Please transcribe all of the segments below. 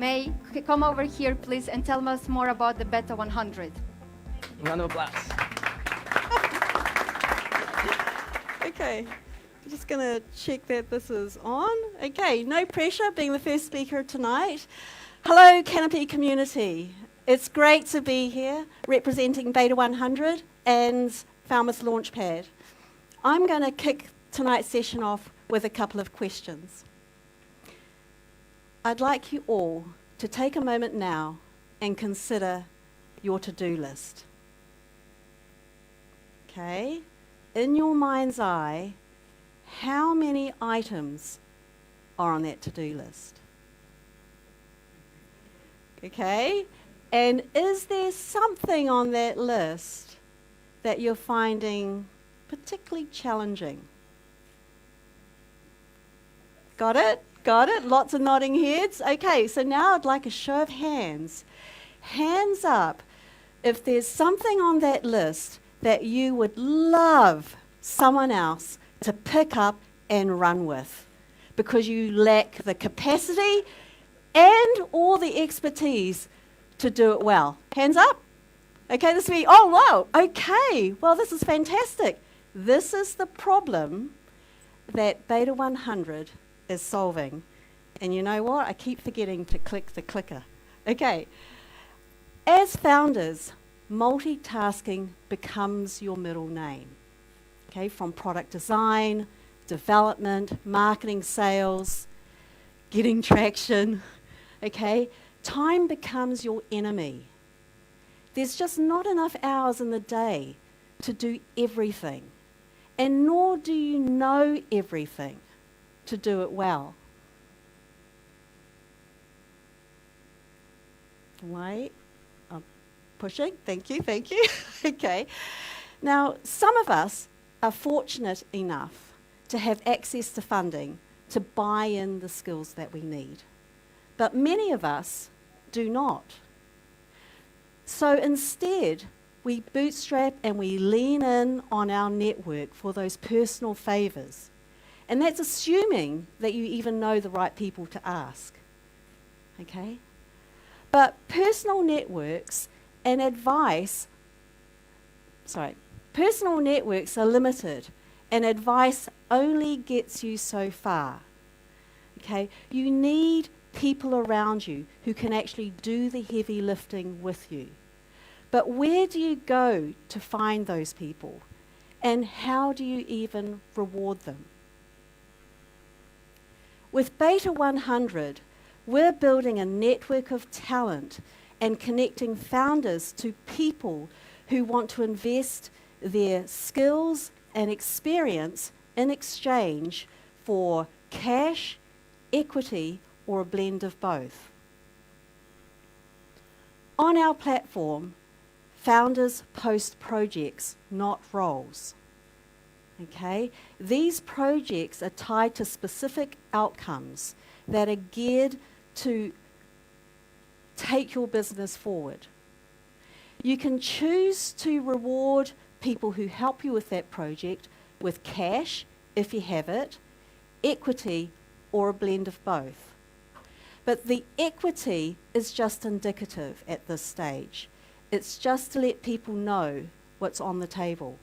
may come over here, please, and tell us more about the Beta 100. Round of applause. Okay, I'm just going to check that this is on. Okay, no pressure being the first speaker tonight. Hello, Canopy community. It's great to be here representing Beta 100 and Falmouth Launchpad. I'm going to kick tonight's session off with a couple of questions. I'd like you all to take a moment now and consider your to-do list. Okay? In your mind's eye, how many items are on that to-do list? Okay? And is there something on that list that you're finding particularly challenging? Got it? Got it? Lots of nodding heads. Okay, so now I'd like a show of hands. Hands up if there's something on that list that you would love someone else to pick up and run with because you lack the capacity and all the expertise to do it well. Hands up. Okay, this is me. Oh, wow. Okay, well, this is fantastic. This is the problem that Beta 100 is solving. And you know what? I keep forgetting to click the clicker. Okay. As founders, multitasking becomes your middle name. Okay, from product design, development, marketing, sales, getting traction. Okay, time becomes your enemy. There's just not enough hours in the day to do everything. And nor do you know everything to do it well. Wait, I'm pushing. Thank you. Okay. Now, some of us are fortunate enough to have access to funding to buy in the skills that we need. But many of us do not. So instead, we bootstrap and we lean in on our network for those personal favours. And that's assuming that you even know the right people to ask. Okay? But personal networks and personal networks are limited and advice only gets you so far. Okay? You need people around you who can actually do the heavy lifting with you. But where do you go to find those people? And how do you even reward them? With Beta 100, we're building a network of talent and connecting founders to people who want to invest their skills and experience in exchange for cash, equity, or a blend of both. On our platform, founders post projects, not roles. Okay? These projects are tied to specific outcomes that are geared to take your business forward. You can choose to reward people who help you with that project with cash, if you have it, equity, or a blend of both. But the equity is just indicative at this stage. It's just to let people know what's on the table.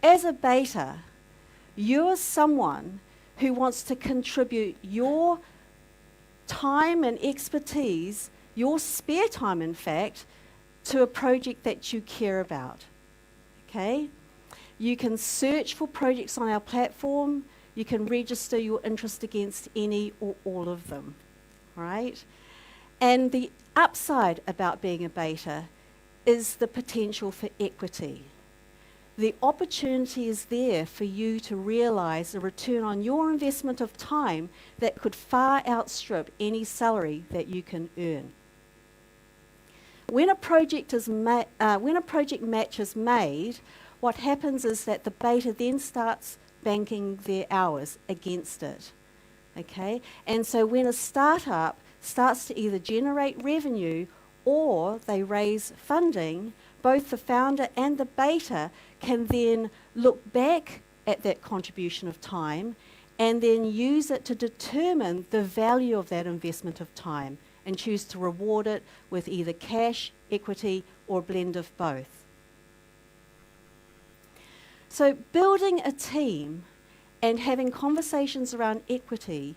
As a beta, you're someone who wants to contribute your time and expertise, your spare time in fact, to a project that you care about. Okay? You can search for projects on our platform. You can register your interest against any or all of them. Right? And the upside about being a beta is the potential for equity. The opportunity is there for you to realise a return on your investment of time that could far outstrip any salary that you can earn. When a project match is made, what happens is that the beta then starts banking their hours against it. Okay? And so when a startup starts to either generate revenue or they raise funding, both the founder and the beta can then look back at that contribution of time and then use it to determine the value of that investment of time and choose to reward it with either cash, equity, or a blend of both. So building a team and having conversations around equity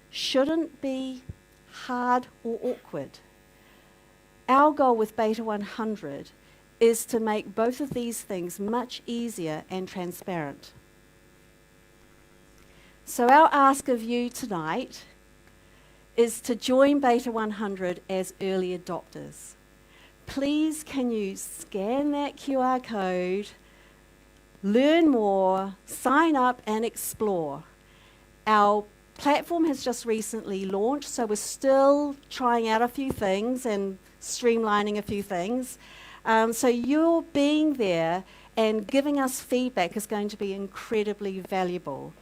shouldn't be hard or awkward. Our goal with Beta 100 is to make both of these things much easier and transparent. So our ask of you tonight is to join Beta 100 as early adopters. Please can you scan that QR code, learn more, sign up and explore. Our platform has just recently launched, so we're still trying out a few things and streamlining a few things. So your being there and giving us feedback is going to be incredibly valuable.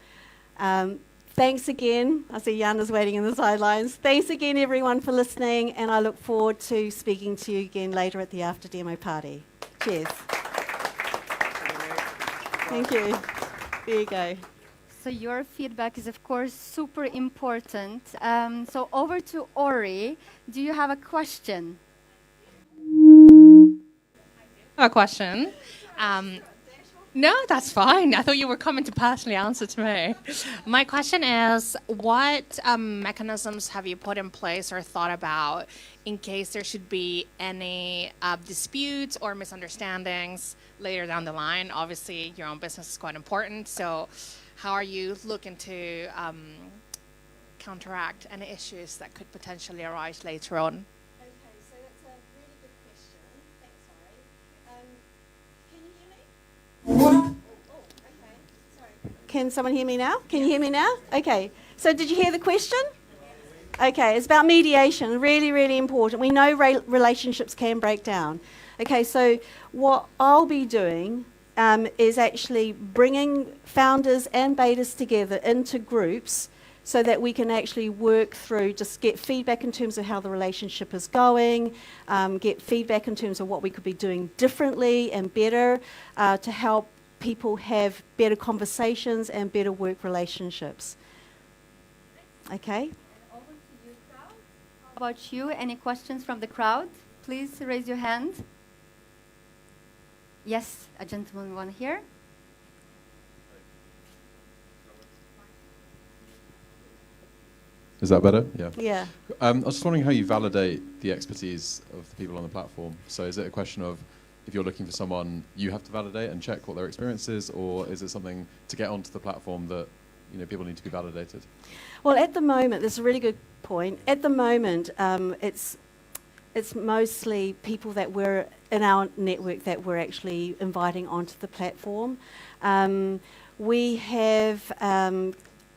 Thanks again. I see Jana's waiting in the sidelines. Thanks again, everyone, for listening, and I look forward to speaking to you again later at the after demo party. Cheers. Thank you. There you go. So your feedback is, of course, super important. So over to Ori. Do you have a question? A question. No, that's fine. I thought you were coming to personally answer to me. My question is, what mechanisms have you put in place or thought about in case there should be any disputes or misunderstandings later down the line? Obviously, your own business is quite important, so how are you looking to counteract any issues that could potentially arise later on? Okay, so that's a really good question. Thanks, Ori. Can you hear me? Okay. Sorry. Can someone hear me now? Can you hear me now? Okay. So did you hear the question? Okay, it's about mediation. Really, really important. We know relationships can break down. Okay, so what I'll be doing is actually bringing founders and betas together into groups so that we can actually work through, just get feedback in terms of how the relationship is going, get feedback in terms of what we could be doing differently and better to help people have better conversations and better work relationships. Okay? And over to you, crowd. How about you? Any questions from the crowd? Please raise your hand. Yes, a gentleman one here. Is that better? Yeah. Yeah. I was just wondering how you validate the expertise of the people on the platform. So is it a question of if you're looking for someone, you have to validate and check what their experience is, or is it something to get onto the platform that people need to be validated? Well, at the moment, that's a really good point. At the moment, it's mostly people that we're in our network that we're actually inviting onto the platform. We have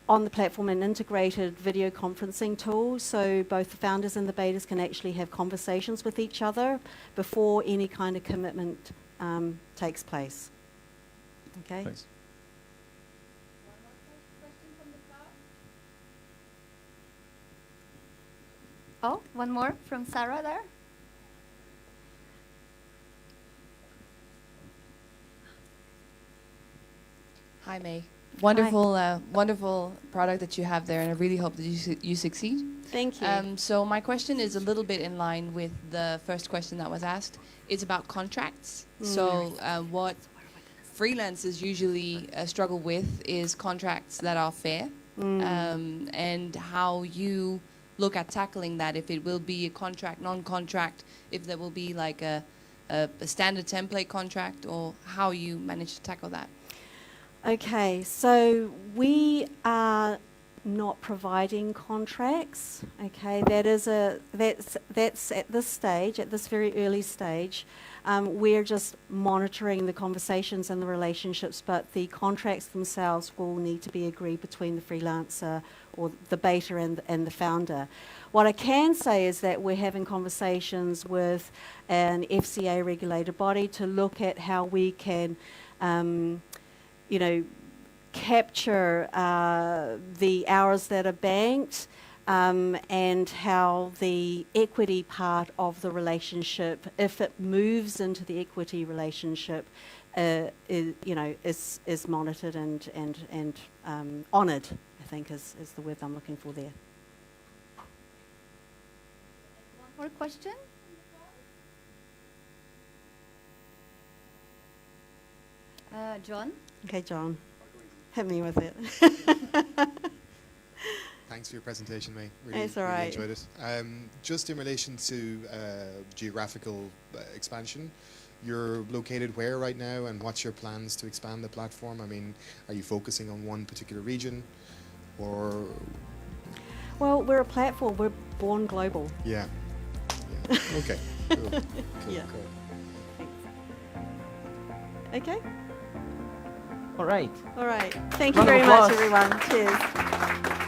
on the platform an integrated video conferencing tool, so both the founders and the betas can actually have conversations with each other before any kind of commitment takes place. Okay. Thanks. Oh, one more from Sarah there. Hi, May. Wonderful, wonderful product that you have there, and I really hope that you succeed. Thank you. So my question is a little bit in line with the first question that was asked. It's about contracts. So what freelancers usually struggle with is contracts that are fair, and how you look at tackling that, if it will be a contract, non-contract, if there will be like a standard template contract, or how you manage to tackle that. Okay, so we are not providing contracts. Okay, that's at this stage, at this very early stage. We're just monitoring the conversations and the relationships, but the contracts themselves will need to be agreed between the freelancer or the beta and the founder. What I can say is that we're having conversations with an FCA regulated body to look at how we can capture the hours that are banked and how the equity part of the relationship, if it moves into the equity relationship, is monitored and honoured, I think, is the word I'm looking for there. More question? John? Okay, John, hit me with it. Thanks for your presentation, May. Really, It's all really right. enjoyed it. Just in relation to geographical expansion, you're located where right now, and what's your plans to expand the platform? I mean, are you focusing on one particular region, or Well, we're a platform. We're born global. yeah? Yeah. Okay. Cool. Cool. Yeah. Cool. Okay. All right. All right. Thank you Round of very much, applause. everyone. Cheers.